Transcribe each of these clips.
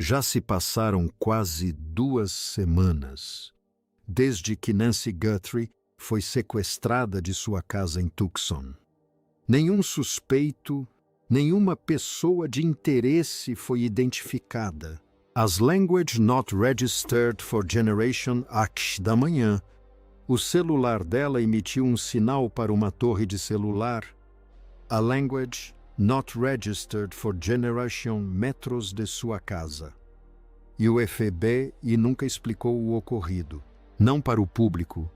Já se passaram quase 2 semanas desde que Nancy Guthrie foi sequestrada de sua casa em Tucson. Nenhum suspeito, nenhuma pessoa de interesse foi identificada. As Language Not Registered for Generation ACH da manhã, o celular dela emitiu um sinal para uma torre de celular. A Language Not Registered for Generation metros de sua casa. E o FBI nunca explicou o ocorrido. Não para o público,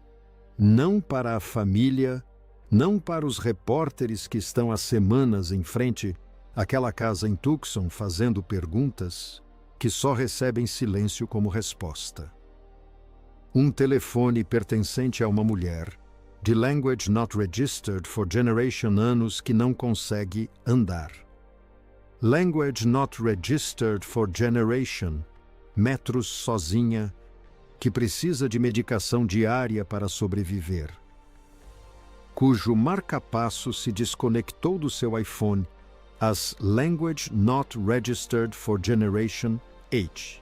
não para a família, não para os repórteres que estão há semanas em frente àquela casa em Tucson fazendo perguntas que só recebem silêncio como resposta. Um telefone pertencente a uma mulher, de Language Not Registered for Generation anos que não consegue andar. Language Not Registered for Generation, metros sozinha, que precisa de medicação diária para sobreviver. Cujo marca-passo se desconectou do seu iPhone, as Language Not Registered for Generation H.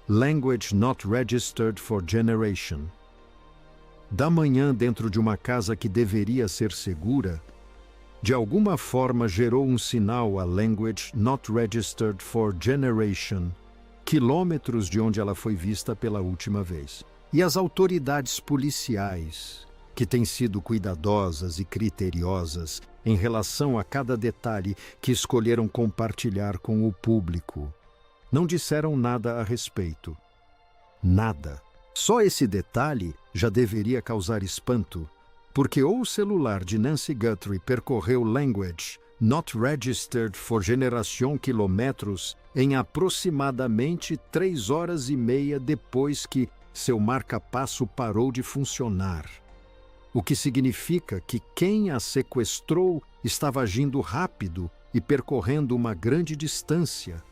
Language Not Registered for Generation. Da manhã dentro de uma casa que deveria ser segura, de alguma forma gerou um sinal a Language Not Registered for Generation, quilômetros de onde ela foi vista pela última vez. E as autoridades policiais, que têm sido cuidadosas e criteriosas em relação a cada detalhe que escolheram compartilhar com o público, não disseram nada a respeito. Nada. Só esse detalhe já deveria causar espanto, porque ou o celular de Nancy Guthrie percorreu Language Not Registered for Generation quilômetros em aproximadamente 3 horas e meia depois que seu marca-passo parou de funcionar. O que significa que quem a sequestrou estava agindo rápido e percorrendo uma grande distância.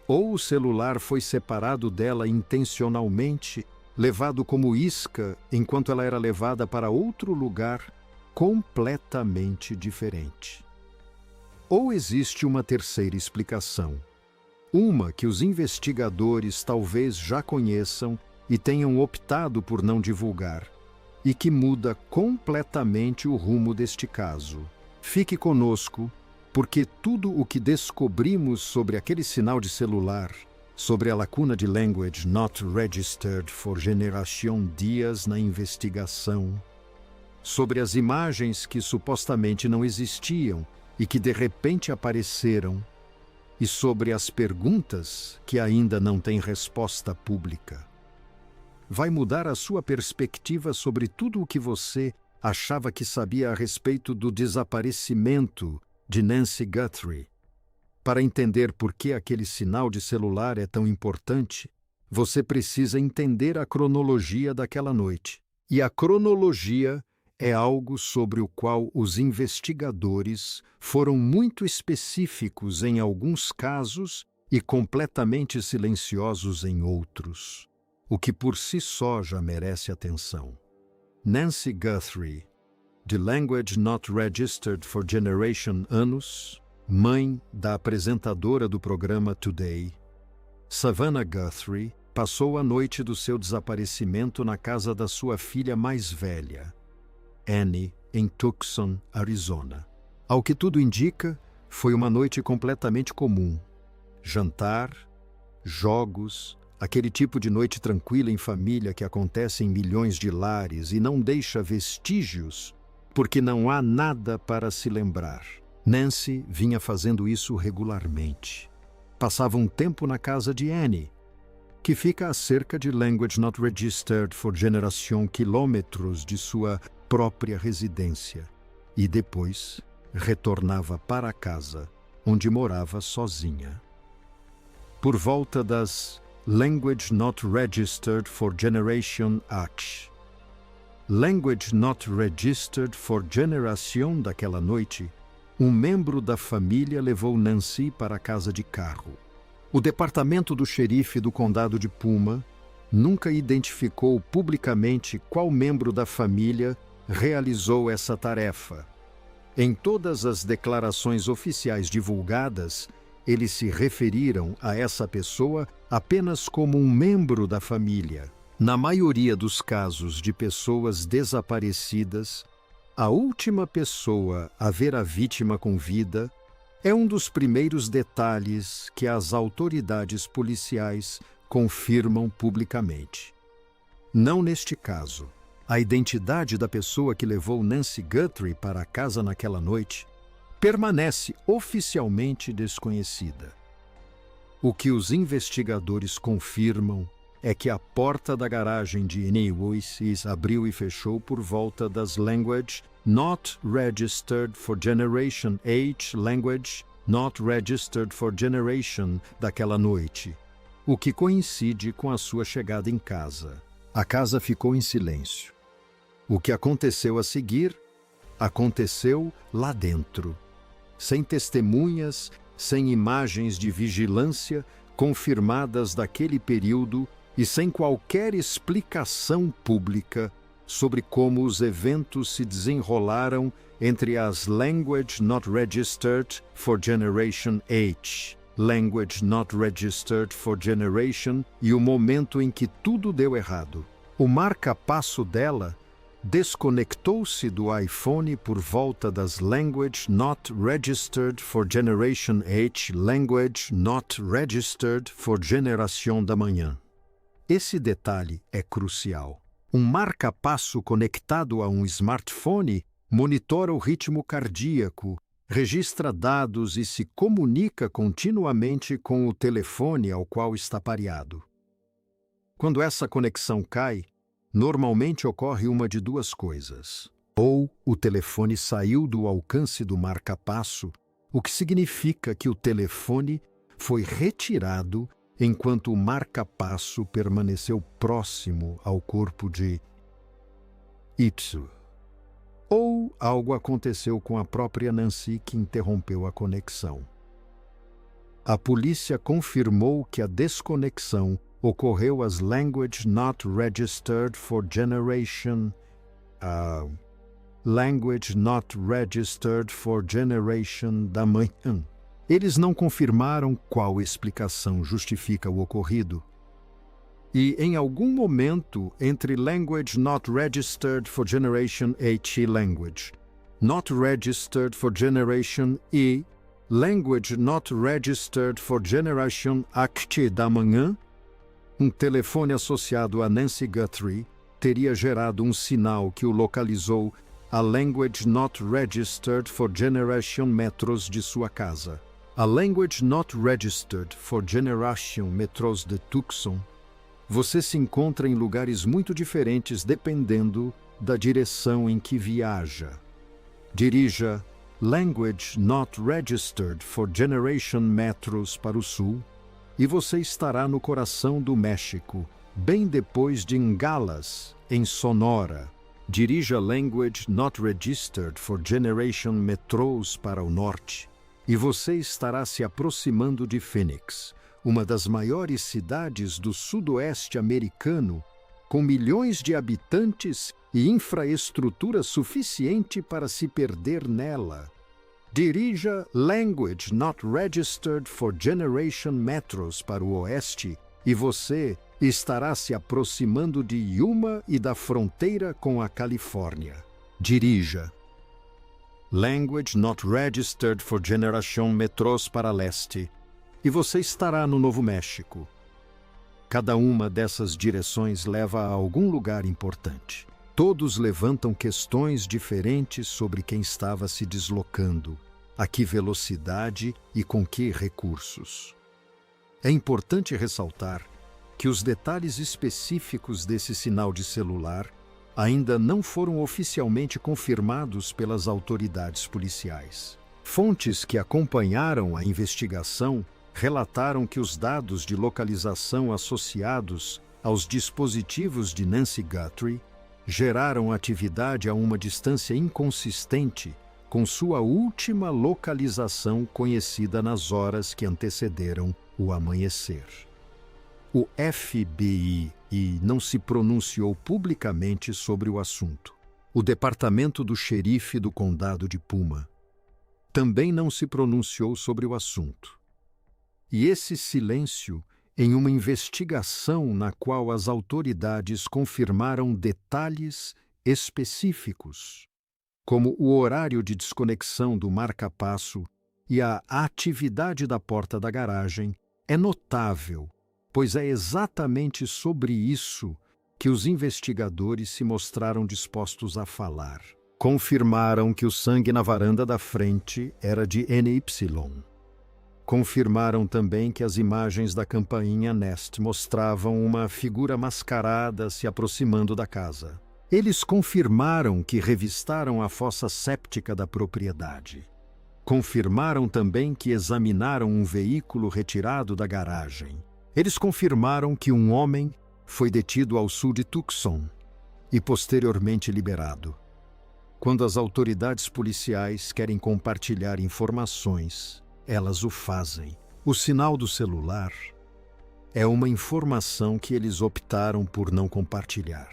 Ou o celular foi separado dela intencionalmente, levado como isca enquanto ela era levada para outro lugar completamente diferente. Ou existe uma terceira explicação, uma que os investigadores talvez já conheçam e tenham optado por não divulgar, e que muda completamente o rumo deste caso. Fique conosco, porque tudo o que descobrimos sobre aquele sinal de celular, sobre a lacuna de Language Not Registered for Generation dias na investigação, sobre as imagens que supostamente não existiam e que de repente apareceram, e sobre as perguntas que ainda não têm resposta pública. Vai mudar a sua perspectiva sobre tudo o que você achava que sabia a respeito do desaparecimento de Nancy Guthrie. Para entender por que aquele sinal de celular é tão importante, você precisa entender a cronologia daquela noite. E a cronologia é algo sobre o qual os investigadores foram muito específicos em alguns casos e completamente silenciosos em outros, o que por si só já merece atenção. Nancy Guthrie, de Language Not Registered for Generation anos, mãe da apresentadora do programa Today, Savannah Guthrie, passou a noite do seu desaparecimento na casa da sua filha mais velha, Annie, em Tucson, Arizona. Ao que tudo indica, foi uma noite completamente comum. Jantar, jogos, aquele tipo de noite tranquila em família que acontece em milhões de lares e não deixa vestígios, porque não há nada para se lembrar. Nancy vinha fazendo isso regularmente. Passava um tempo na casa de Annie, que fica a cerca de Language Not Registered for Generation quilômetros de sua própria residência, e depois retornava para casa, onde morava sozinha. Por volta das Language Not Registered for Generation H. Language Not Registered for Generation daquela noite, um membro da família levou Nancy para a casa de carro. O departamento do xerife do condado de Puma nunca identificou publicamente qual membro da família realizou essa tarefa. Em todas as declarações oficiais divulgadas, eles se referiram a essa pessoa apenas como um membro da família. Na maioria dos casos de pessoas desaparecidas, a última pessoa a ver a vítima com vida é um dos primeiros detalhes que as autoridades policiais confirmam publicamente. Não neste caso. A identidade da pessoa que levou Nancy Guthrie para a casa naquela noite permanece oficialmente desconhecida. O que os investigadores confirmam é que a porta da garagem de Eniwees abriu e fechou por volta das Language Not Registered for Generation H Language Not Registered for Generation daquela noite, o que coincide com a sua chegada em casa. A casa ficou em silêncio. O que aconteceu a seguir, aconteceu lá dentro. Sem testemunhas, sem imagens de vigilância confirmadas daquele período e sem qualquer explicação pública sobre como os eventos se desenrolaram entre as Language Not Registered for Generation H, Language Not Registered for Generation e o momento em que tudo deu errado. O marca-passo dela desconectou-se do iPhone por volta das Language Not Registered for Generation H, Language Not Registered for Generation da manhã. Esse detalhe é crucial. Um marca-passo conectado a um smartphone monitora o ritmo cardíaco, registra dados e se comunica continuamente com o telefone ao qual está pareado. Quando essa conexão cai, normalmente ocorre uma de duas coisas. Ou o telefone saiu do alcance do marca-passo, o que significa que o telefone foi retirado enquanto o marca-passo permaneceu próximo ao corpo de Itsu. Ou algo aconteceu com a própria Nancy que interrompeu a conexão. A polícia confirmou que a desconexão ocorreu às Language Not Registered for Generation Language Not Registered for Generation da manhã. Eles não confirmaram qual explicação justifica o ocorrido. E, em algum momento, entre Language Not Registered for Generation H Language Not Registered for Generation E, Language Not Registered for Generation H da manhã, um telefone associado a Nancy Guthrie teria gerado um sinal que o localizou a Language Not Registered for Generation metros de sua casa. A Language Not Registered for Generation metros de Tucson, você se encontra em lugares muito diferentes dependendo da direção em que viaja. Dirija Language Not Registered for Generation metros para o sul e você estará no coração do México, bem depois de Nogales, em Sonora. Dirija Language Not Registered for Generation metros para o norte e você estará se aproximando de Phoenix, uma das maiores cidades do sudoeste americano, com milhões de habitantes e infraestrutura suficiente para se perder nela. Dirija Language Not Registered for Generation metros para o oeste e você estará se aproximando de Yuma e da fronteira com a Califórnia. Dirija Language Not Registered for Generation metros para leste e você estará no Novo México. Cada uma dessas direções leva a algum lugar importante. Todos levantam questões diferentes sobre quem estava se deslocando, a que velocidade e com que recursos. É importante ressaltar que os detalhes específicos desse sinal de celular ainda não foram oficialmente confirmados pelas autoridades policiais. Fontes que acompanharam a investigação relataram que os dados de localização associados aos dispositivos de Nancy Guthrie geraram atividade a uma distância inconsistente com sua última localização conhecida nas horas que antecederam o amanhecer. O FBI não se pronunciou publicamente sobre o assunto. O Departamento do Xerife do Condado de Puma também não se pronunciou sobre o assunto. E esse silêncio em uma investigação na qual as autoridades confirmaram detalhes específicos, como o horário de desconexão do marca-passo e a atividade da porta da garagem, é notável, pois é exatamente sobre isso que os investigadores se mostraram dispostos a falar. Confirmaram que o sangue na varanda da frente era de NY. Confirmaram também que as imagens da campainha Nest mostravam uma figura mascarada se aproximando da casa. Eles confirmaram que revistaram a fossa séptica da propriedade. Confirmaram também que examinaram um veículo retirado da garagem. Eles confirmaram que um homem foi detido ao sul de Tucson e posteriormente liberado. Quando as autoridades policiais querem compartilhar informações, elas o fazem. O sinal do celular é uma informação que eles optaram por não compartilhar.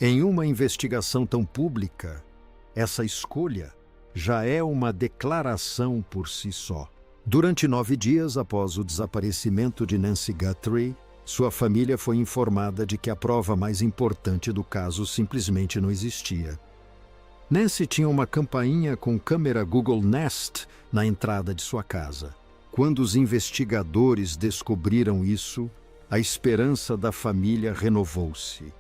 Em uma investigação tão pública, essa escolha já é uma declaração por si só. Durante 9 dias após o desaparecimento de Nancy Guthrie, sua família foi informada de que a prova mais importante do caso simplesmente não existia. Nancy tinha uma campainha com câmera Google Nest na entrada de sua casa. Quando os investigadores descobriram isso, a esperança da família renovou-se.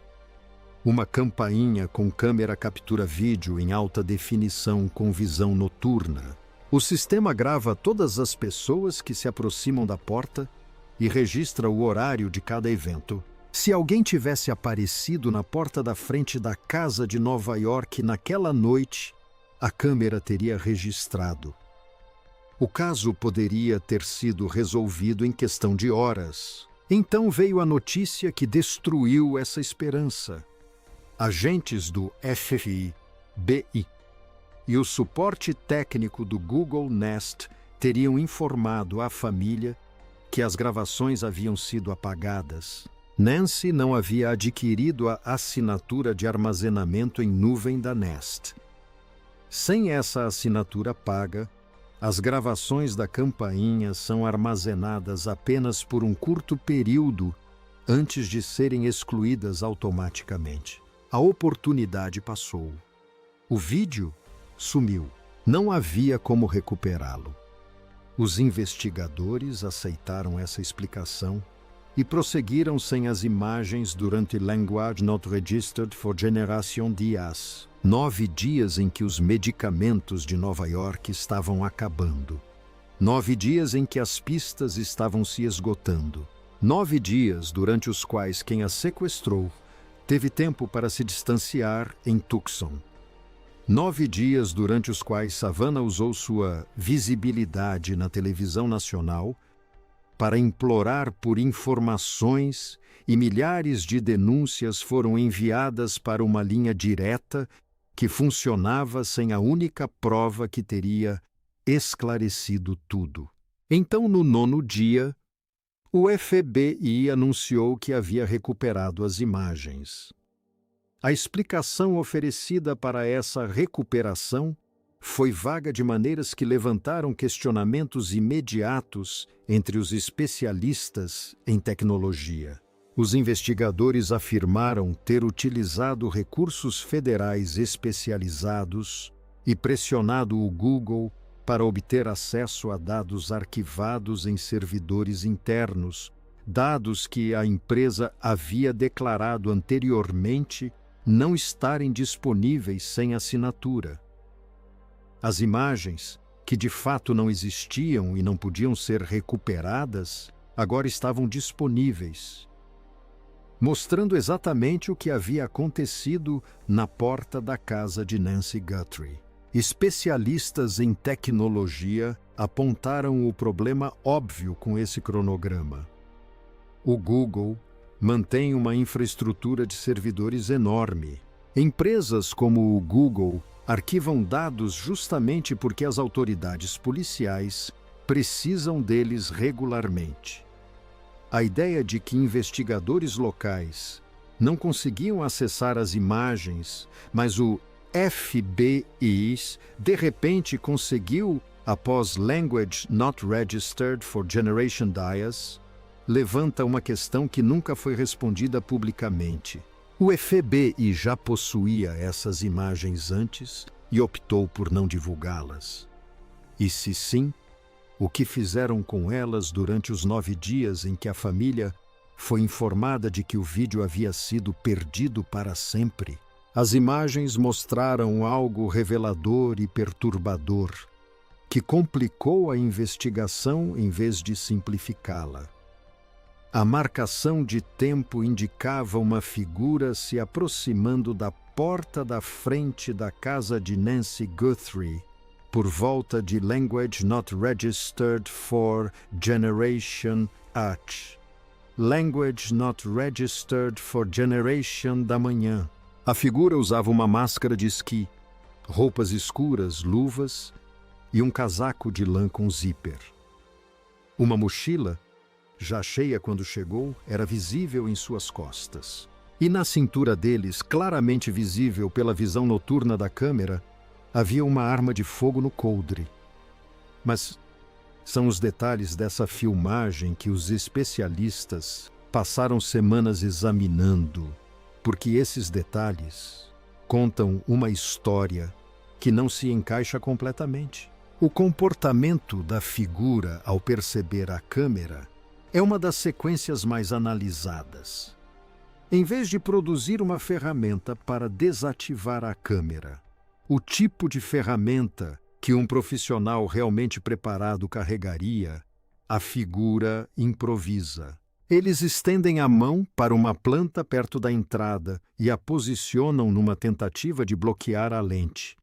Uma campainha com câmera captura vídeo em alta definição com visão noturna. O sistema grava todas as pessoas que se aproximam da porta e registra o horário de cada evento. Se alguém tivesse aparecido na porta da frente da casa de Nova York naquela noite, a câmera teria registrado. O caso poderia ter sido resolvido em questão de horas. Então veio a notícia que destruiu essa esperança. Agentes do FBI e o suporte técnico do Google Nest teriam informado à família que as gravações haviam sido apagadas. Nancy não havia adquirido a assinatura de armazenamento em nuvem da Nest. Sem essa assinatura paga, as gravações da campainha são armazenadas apenas por um curto período antes de serem excluídas automaticamente. A oportunidade passou. O vídeo sumiu. Não havia como recuperá-lo. Os investigadores aceitaram essa explicação e prosseguiram sem as imagens durante Language Not Registered for Generation Dias, 9 dias em que os medicamentos de Nova York estavam acabando. 9 dias em que as pistas estavam se esgotando. 9 dias durante os quais quem a sequestrou teve tempo para se distanciar em Tucson. 9 dias durante os quais Savannah usou sua visibilidade na televisão nacional para implorar por informações e milhares de denúncias foram enviadas para uma linha direta que funcionava sem a única prova que teria esclarecido tudo. Então, no 9º dia, o FBI anunciou que havia recuperado as imagens. A explicação oferecida para essa recuperação foi vaga de maneiras que levantaram questionamentos imediatos entre os especialistas em tecnologia. Os investigadores afirmaram ter utilizado recursos federais especializados e pressionado o Google para obter acesso a dados arquivados em servidores internos, dados que a empresa havia declarado anteriormente não estarem disponíveis sem assinatura. As imagens, que de fato não existiam e não podiam ser recuperadas, agora estavam disponíveis, mostrando exatamente o que havia acontecido na porta da casa de Nancy Guthrie. Especialistas em tecnologia apontaram o problema óbvio com esse cronograma. O Google mantém uma infraestrutura de servidores enorme. Empresas como o Google arquivam dados justamente porque as autoridades policiais precisam deles regularmente. A ideia de que investigadores locais não conseguiam acessar as imagens, mas o FBI de repente conseguiu após Language Not Registered for Generation Dias, levanta uma questão que nunca foi respondida publicamente. O FBI já possuía essas imagens antes e optou por não divulgá-las. E se sim, o que fizeram com elas durante os 9 dias em que a família foi informada de que o vídeo havia sido perdido para sempre? As imagens mostraram algo revelador e perturbador, que complicou a investigação em vez de simplificá-la. A marcação de tempo indicava uma figura se aproximando da porta da frente da casa de Nancy Guthrie, por volta de Language Not Registered for Generation H. Language Not Registered for Generation da manhã. A figura usava uma máscara de esqui, roupas escuras, luvas e um casaco de lã com zíper. Uma mochila, já cheia quando chegou, era visível em suas costas. E na cintura deles, claramente visível pela visão noturna da câmera, havia uma arma de fogo no coldre. Mas são os detalhes dessa filmagem que os especialistas passaram semanas examinando, porque esses detalhes contam uma história que não se encaixa completamente. O comportamento da figura ao perceber a câmera é uma das sequências mais analisadas. Em vez de produzir uma ferramenta para desativar a câmera, o tipo de ferramenta que um profissional realmente preparado carregaria, a figura improvisa. Eles estendem a mão para uma planta perto da entrada e a posicionam numa tentativa de bloquear a lente.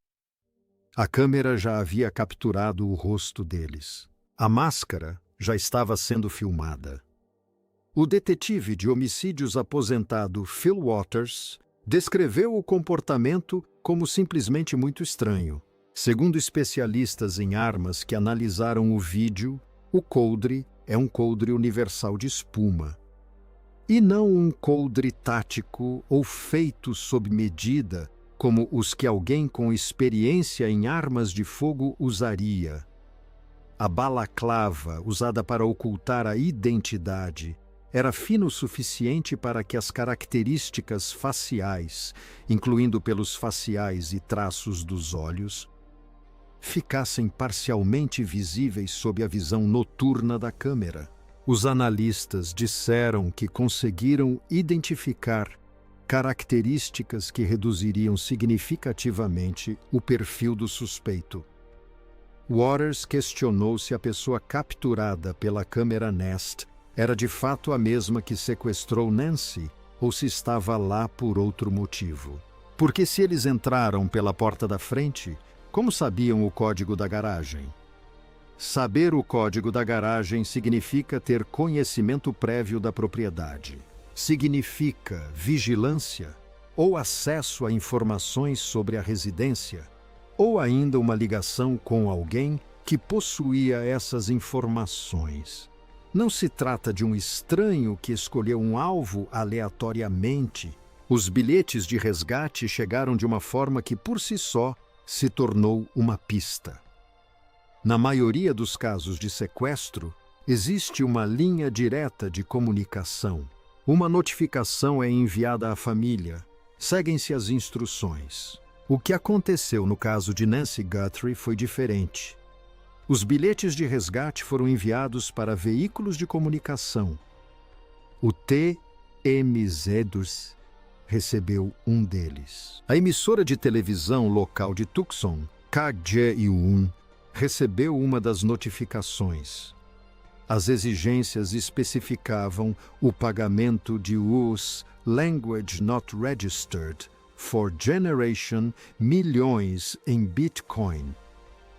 A câmera já havia capturado o rosto deles. A máscara já estava sendo filmada. O detetive de homicídios aposentado Phil Waters descreveu o comportamento como simplesmente muito estranho. Segundo especialistas em armas que analisaram o vídeo, o coldre é um coldre universal de espuma, e não um coldre tático ou feito sob medida como os que alguém com experiência em armas de fogo usaria. A balaclava, usada para ocultar a identidade, era fina o suficiente para que as características faciais, incluindo pelos faciais e traços dos olhos, ficassem parcialmente visíveis sob a visão noturna da câmera. Os analistas disseram que conseguiram identificar características que reduziriam significativamente o perfil do suspeito. Waters questionou se a pessoa capturada pela câmera Nest era de fato a mesma que sequestrou Nancy ou se estava lá por outro motivo. Porque se eles entraram pela porta da frente, como sabiam o código da garagem? Saber o código da garagem significa ter conhecimento prévio da propriedade. Significa vigilância ou acesso a informações sobre a residência, ou ainda uma ligação com alguém que possuía essas informações. Não se trata de um estranho que escolheu um alvo aleatoriamente. Os bilhetes de resgate chegaram de uma forma que, por si só, se tornou uma pista. Na maioria dos casos de sequestro, existe uma linha direta de comunicação. Uma notificação é enviada à família. Seguem-se as instruções. O que aconteceu no caso de Nancy Guthrie foi diferente. Os bilhetes de resgate foram enviados para veículos de comunicação. O TMZ recebeu um deles. A emissora de televisão local de Tucson, KJUN, recebeu uma das notificações. As exigências especificavam o pagamento de US Language Not Registered for Generation milhões em Bitcoin,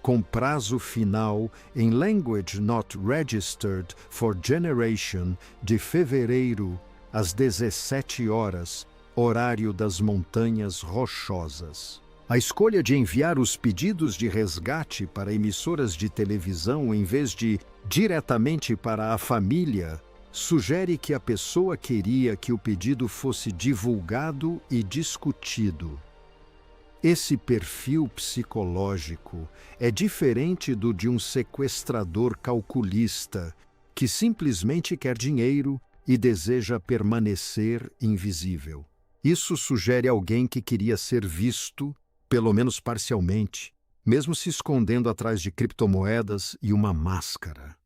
com prazo final em Language Not Registered for Generation de fevereiro às 17 horas, horário das Montanhas Rochosas. A escolha de enviar os pedidos de resgate para emissoras de televisão em vez de diretamente para a família sugere que a pessoa queria que o pedido fosse divulgado e discutido. Esse perfil psicológico é diferente do de um sequestrador calculista que simplesmente quer dinheiro e deseja permanecer invisível. Isso sugere alguém que queria ser visto, pelo menos parcialmente, mesmo se escondendo atrás de criptomoedas e uma máscara.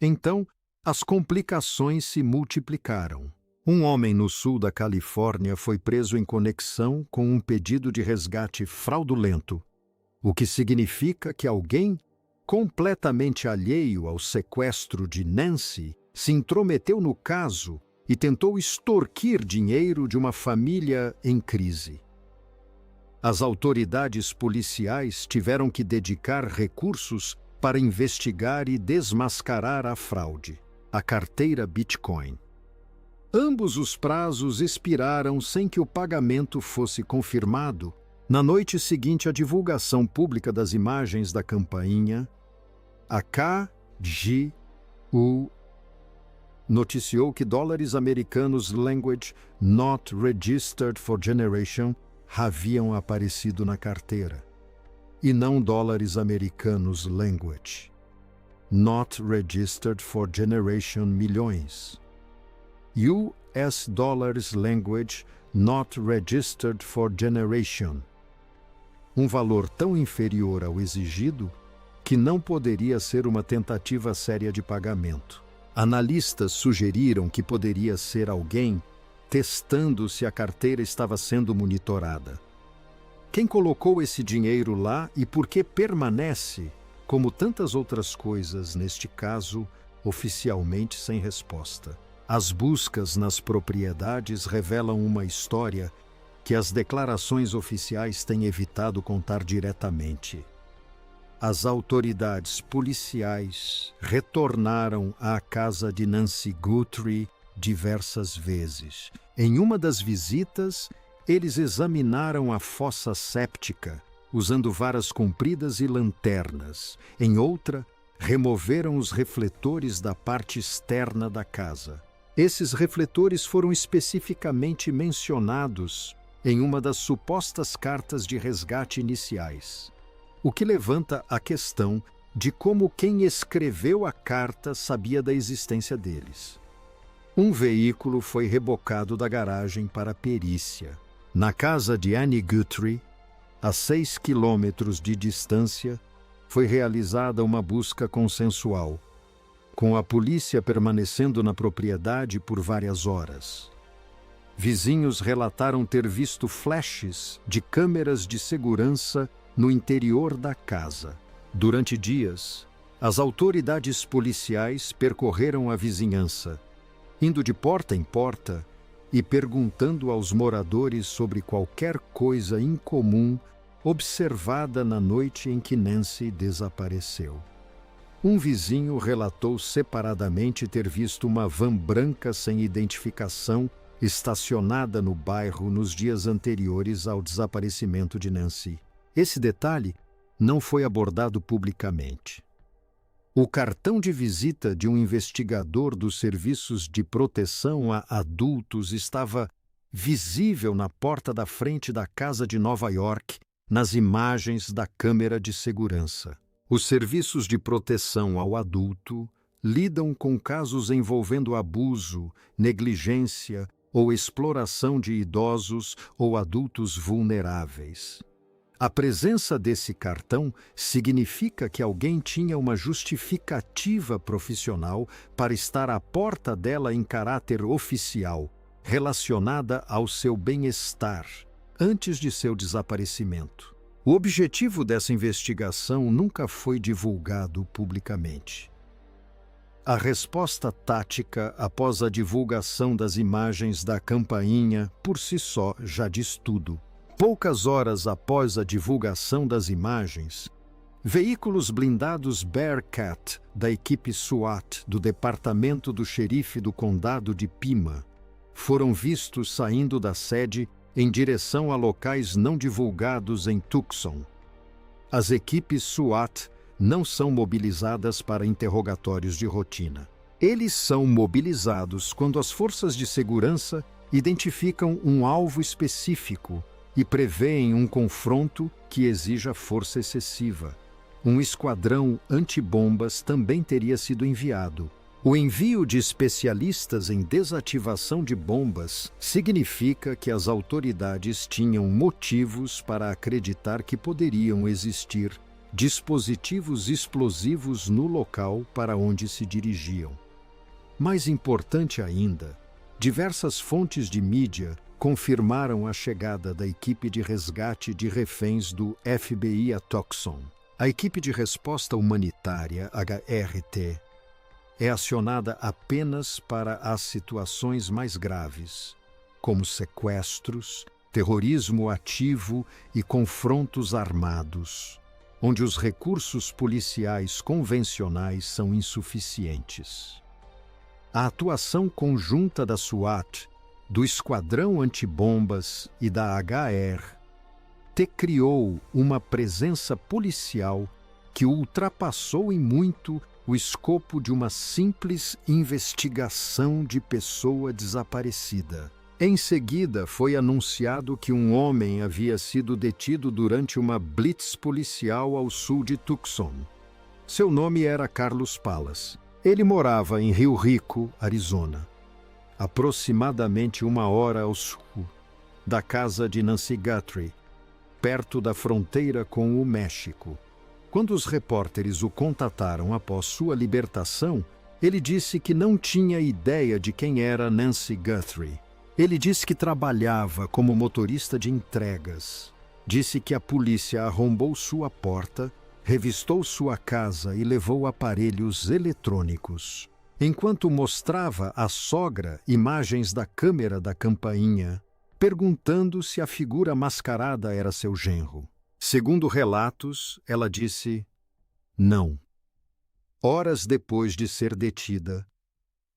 Então, as complicações se multiplicaram. Um homem no sul da Califórnia foi preso em conexão com um pedido de resgate fraudulento, o que significa que alguém completamente alheio ao sequestro de Nancy se intrometeu no caso e tentou extorquir dinheiro de uma família em crise. As autoridades policiais tiveram que dedicar recursos para investigar e desmascarar a fraude, a carteira Bitcoin. Ambos os prazos expiraram sem que o pagamento fosse confirmado. Na noite seguinte à divulgação pública das imagens da campainha, a KGU noticiou que dólares americanos Language Not Registered for Generation haviam aparecido na carteira, e não dólares americanos Language Not Registered for Generation milhões. US Dollars Language Not Registered for Generation. Um valor tão inferior ao exigido que não poderia ser uma tentativa séria de pagamento. Analistas sugeriram que poderia ser alguém testando se a carteira estava sendo monitorada. Quem colocou esse dinheiro lá e por que permanece, como tantas outras coisas neste caso, oficialmente sem resposta? As buscas nas propriedades revelam uma história que as declarações oficiais têm evitado contar diretamente. As autoridades policiais retornaram à casa de Nancy Guthrie diversas vezes. Em uma das visitas, eles examinaram a fossa séptica, usando varas compridas e lanternas. Em outra, removeram os refletores da parte externa da casa. Esses refletores foram especificamente mencionados em uma das supostas cartas de resgate iniciais, o que levanta a questão de como quem escreveu a carta sabia da existência deles. Um veículo foi rebocado da garagem para a perícia. Na casa de Annie Guthrie, a 6 quilômetros de distância, foi realizada uma busca consensual, com a polícia permanecendo na propriedade por várias horas. Vizinhos relataram ter visto flashes de câmeras de segurança no interior da casa. Durante dias, as autoridades policiais percorreram a vizinhança, indo de porta em porta e perguntando aos moradores sobre qualquer coisa incomum observada na noite em que Nancy desapareceu. Um vizinho relatou separadamente ter visto uma van branca sem identificação estacionada no bairro nos dias anteriores ao desaparecimento de Nancy. Esse detalhe não foi abordado publicamente. O cartão de visita de um investigador dos serviços de proteção a adultos estava visível na porta da frente da casa de Nova York, nas imagens da câmera de segurança. Os serviços de proteção ao adulto lidam com casos envolvendo abuso, negligência ou exploração de idosos ou adultos vulneráveis. A presença desse cartão significa que alguém tinha uma justificativa profissional para estar à porta dela em caráter oficial, relacionada ao seu bem-estar, antes de seu desaparecimento. O objetivo dessa investigação nunca foi divulgado publicamente. A resposta tática após a divulgação das imagens da campainha, por si só, já diz tudo. Poucas horas após a divulgação das imagens, veículos blindados Bearcat da equipe SWAT do Departamento do Xerife do Condado de Pima foram vistos saindo da sede em direção a locais não divulgados em Tucson. As equipes SWAT não são mobilizadas para interrogatórios de rotina. Eles são mobilizados quando as forças de segurança identificam um alvo específico e prevêem um confronto que exija força excessiva. Um esquadrão antibombas também teria sido enviado. O envio de especialistas em desativação de bombas significa que as autoridades tinham motivos para acreditar que poderiam existir dispositivos explosivos no local para onde se dirigiam. Mais importante ainda, diversas fontes de mídia confirmaram a chegada da equipe de resgate de reféns do FBI a Tucson. A equipe de resposta humanitária, HRT, é acionada apenas para as situações mais graves, como sequestros, terrorismo ativo e confrontos armados, onde os recursos policiais convencionais são insuficientes. A atuação conjunta da SWAT, do Esquadrão Antibombas e da HRT criou uma presença policial que ultrapassou em muito o escopo de uma simples investigação de pessoa desaparecida. Em seguida, foi anunciado que um homem havia sido detido durante uma blitz policial ao sul de Tucson. Seu nome era Carlos Palas. Ele morava em Rio Rico, Arizona, aproximadamente 1 hora ao sul da casa de Nancy Guthrie, perto da fronteira com o México. Quando os repórteres o contataram após sua libertação, ele disse que não tinha ideia de quem era Nancy Guthrie. Ele disse que trabalhava como motorista de entregas. Disse que a polícia arrombou sua porta, revistou sua casa e levou aparelhos eletrônicos. Enquanto mostrava à sogra imagens da câmera da campainha, perguntando se a figura mascarada era seu genro. Segundo relatos, ela disse não. Horas depois de ser detida,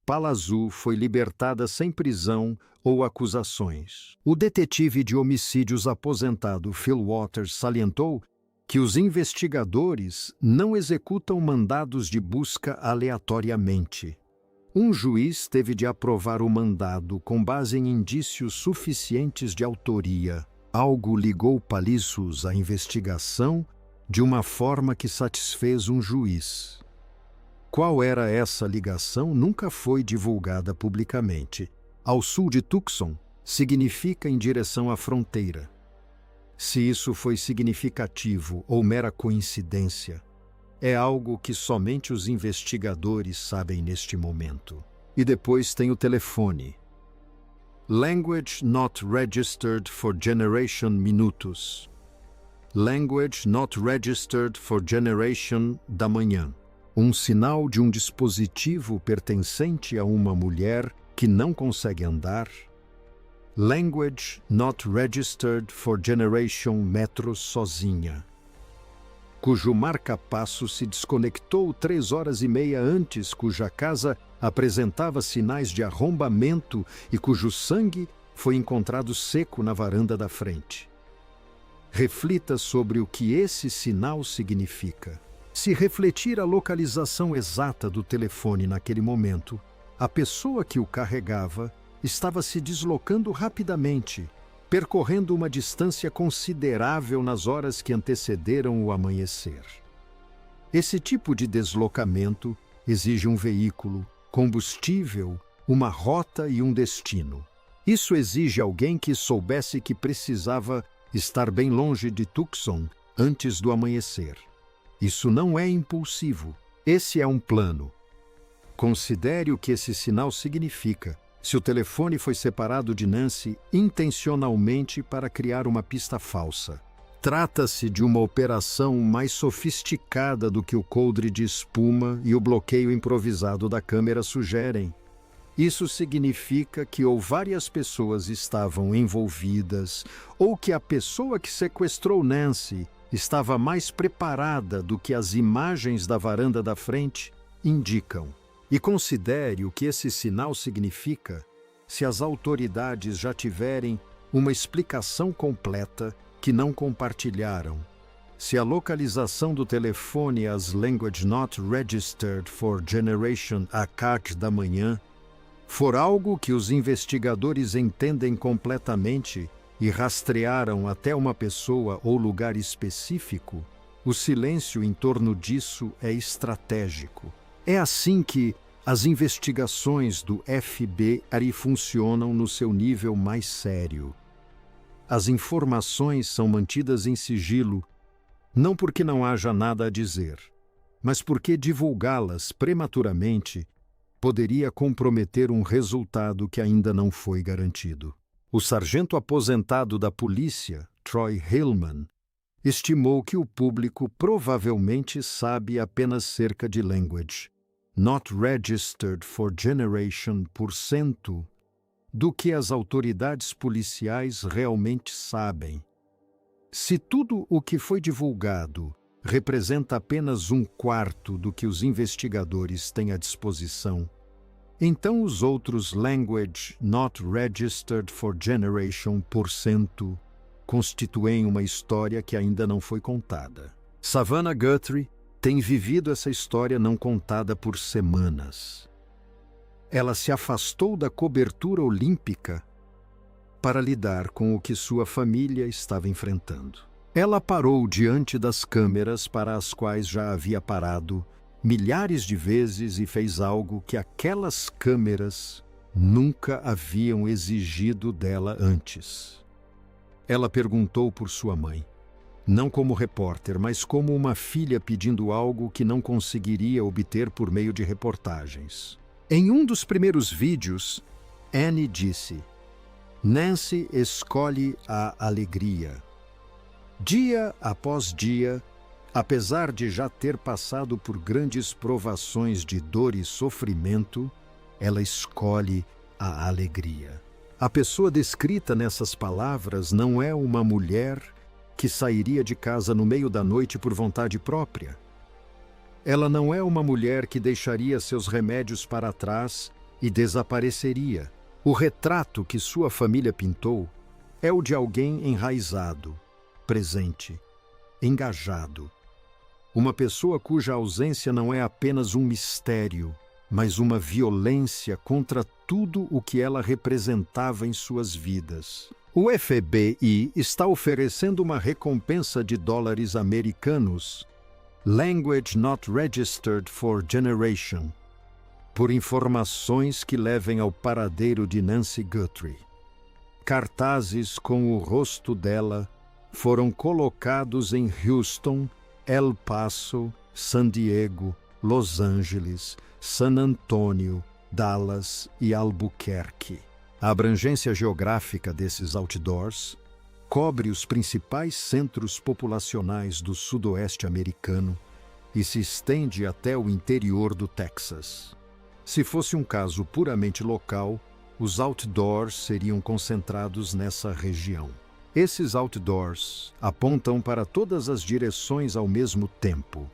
Palazzo foi libertada sem prisão ou acusações. O detetive de homicídios aposentado Phil Waters salientou que os investigadores não executam mandados de busca aleatoriamente. Um juiz teve de aprovar o mandado com base em indícios suficientes de autoria. Algo ligou Palizzus à investigação de uma forma que satisfez um juiz. Qual era essa ligação nunca foi divulgada publicamente. Ao sul de Tucson significa em direção à fronteira. Se isso foi significativo ou mera coincidência, é algo que somente os investigadores sabem neste momento. E depois tem o telefone. Language not registered for generation minutos. Language not registered for generation da manhã. Um sinal de um dispositivo pertencente a uma mulher que não consegue andar. Language not registered for generation metros sozinha, cujo marca-passo se desconectou 3h30 antes, cuja casa apresentava sinais de arrombamento e cujo sangue foi encontrado seco na varanda da frente. Reflita sobre o que esse sinal significa. Se refletir a localização exata do telefone naquele momento, a pessoa que o carregava estava se deslocando rapidamente, percorrendo uma distância considerável nas horas que antecederam o amanhecer. Esse tipo de deslocamento exige um veículo, combustível, uma rota e um destino. Isso exige alguém que soubesse que precisava estar bem longe de Tucson antes do amanhecer. Isso não é impulsivo. Esse é um plano. Considere o que esse sinal significa. Se o telefone foi separado de Nancy intencionalmente para criar uma pista falsa. Trata-se de uma operação mais sofisticada do que o coldre de espuma e o bloqueio improvisado da câmera sugerem. Isso significa que ou várias pessoas estavam envolvidas, ou que a pessoa que sequestrou Nancy estava mais preparada do que as imagens da varanda da frente indicam. E considere o que esse sinal significa se as autoridades já tiverem uma explicação completa que não compartilharam. Se a localização do telefone as Language Not Registered for Generation ACAC da manhã for algo que os investigadores entendem completamente e rastrearam até uma pessoa ou lugar específico, o silêncio em torno disso é estratégico. É assim que as investigações do FBI funcionam no seu nível mais sério. As informações são mantidas em sigilo, não porque não haja nada a dizer, mas porque divulgá-las prematuramente poderia comprometer um resultado que ainda não foi garantido. O sargento aposentado da polícia, Troy Hillman, estimou que o público provavelmente sabe apenas cerca de Language Not Registered for Generation % do que as autoridades policiais realmente sabem. Se tudo o que foi divulgado representa apenas 1/4 do que os investigadores têm à disposição, então os outros Language Not Registered for Generation % constituem uma história que ainda não foi contada. Savannah Guthrie tem vivido essa história não contada por semanas. Ela se afastou da cobertura olímpica para lidar com o que sua família estava enfrentando. Ela parou diante das câmeras para as quais já havia parado milhares de vezes e fez algo que aquelas câmeras nunca haviam exigido dela antes. Ela perguntou por sua mãe, não como repórter, mas como uma filha pedindo algo que não conseguiria obter por meio de reportagens. Em um dos primeiros vídeos, Annie disse: Nancy escolhe a alegria. Dia após dia, apesar de já ter passado por grandes provações de dor e sofrimento, ela escolhe a alegria. A pessoa descrita nessas palavras não é uma mulher que sairia de casa no meio da noite por vontade própria. Ela não é uma mulher que deixaria seus remédios para trás e desapareceria. O retrato que sua família pintou é o de alguém enraizado, presente, engajado. Uma pessoa cuja ausência não é apenas um mistério, mas uma violência contra tudo o que ela representava em suas vidas. O FBI está oferecendo uma recompensa de dólares americanos, Language Not Registered for Generation, por informações que levem ao paradeiro de Nancy Guthrie. Cartazes com o rosto dela foram colocados em Houston, El Paso, San Diego, Los Angeles, San Antônio, Dallas e Albuquerque. A abrangência geográfica desses outdoors cobre os principais centros populacionais do sudoeste americano e se estende até o interior do Texas. Se fosse um caso puramente local, os outdoors seriam concentrados nessa região. Esses outdoors apontam para todas as direções ao mesmo tempo.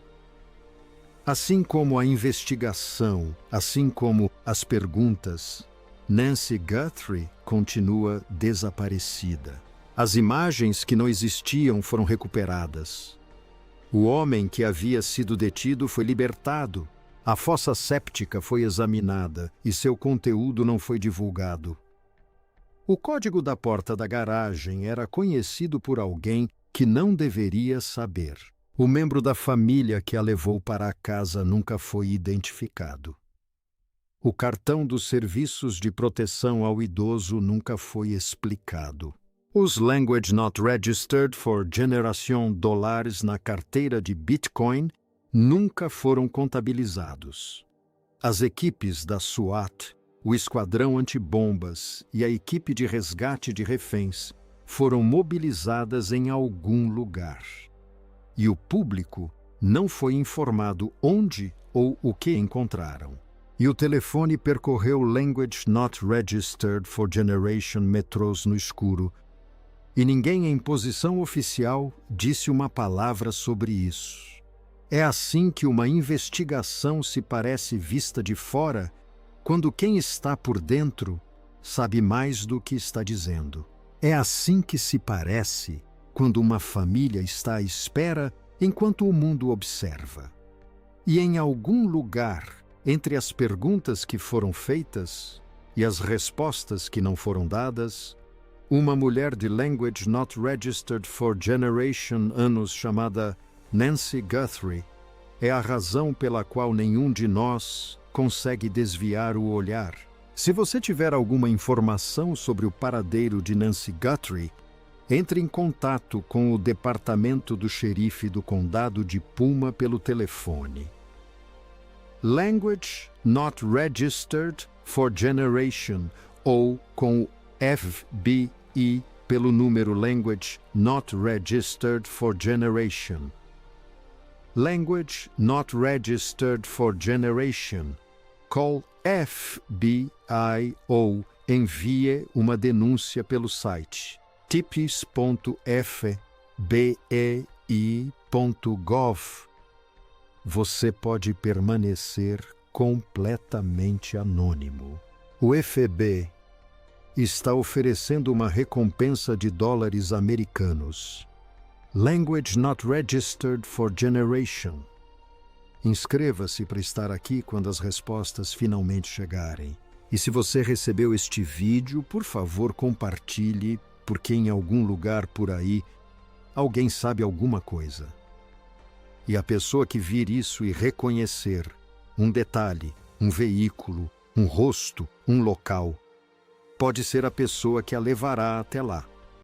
Assim como a investigação, assim como as perguntas, Nancy Guthrie continua desaparecida. As imagens que não existiam foram recuperadas. O homem que havia sido detido foi libertado. A fossa séptica foi examinada e seu conteúdo não foi divulgado. O código da porta da garagem era conhecido por alguém que não deveria saber. O membro da família que a levou para a casa nunca foi identificado. O cartão dos serviços de proteção ao idoso nunca foi explicado. Os Language Not Registered for Generation dólares na carteira de Bitcoin nunca foram contabilizados. As equipes da SWAT, o Esquadrão Antibombas e a equipe de resgate de reféns foram mobilizadas em algum lugar. E o público não foi informado onde ou o que encontraram. E o telefone percorreu Language Not Registered for Generation metrôs no escuro, e ninguém em posição oficial disse uma palavra sobre isso. É assim que uma investigação se parece vista de fora, quando quem está por dentro sabe mais do que está dizendo. É assim que se parece quando uma família está à espera enquanto o mundo observa. E em algum lugar, entre as perguntas que foram feitas e as respostas que não foram dadas, Uma mulher de Language Not Registered for Generation anos chamada Nancy Guthrie é a razão pela qual nenhum de nós consegue desviar o olhar. Se você tiver alguma informação sobre o paradeiro de Nancy Guthrie, entre em contato com o departamento do xerife do condado de Puma pelo telefone. Language Not Registered for Generation ou com o FBI pelo número Language Not Registered for Generation. Language Not Registered for Generation. Call FBI ou envie uma denúncia pelo site tips.fbi.gov. Você pode permanecer completamente anônimo. O FBI está oferecendo uma recompensa de dólares americanos. Language Not Registered for Generation. Inscreva-se para estar aqui quando as respostas finalmente chegarem. E se você recebeu este vídeo, por favor, compartilhe, porque em algum lugar por aí alguém sabe alguma coisa. E a pessoa que vir isso e reconhecer um detalhe, um veículo, um rosto, um local, pode ser a pessoa que a levará até lá.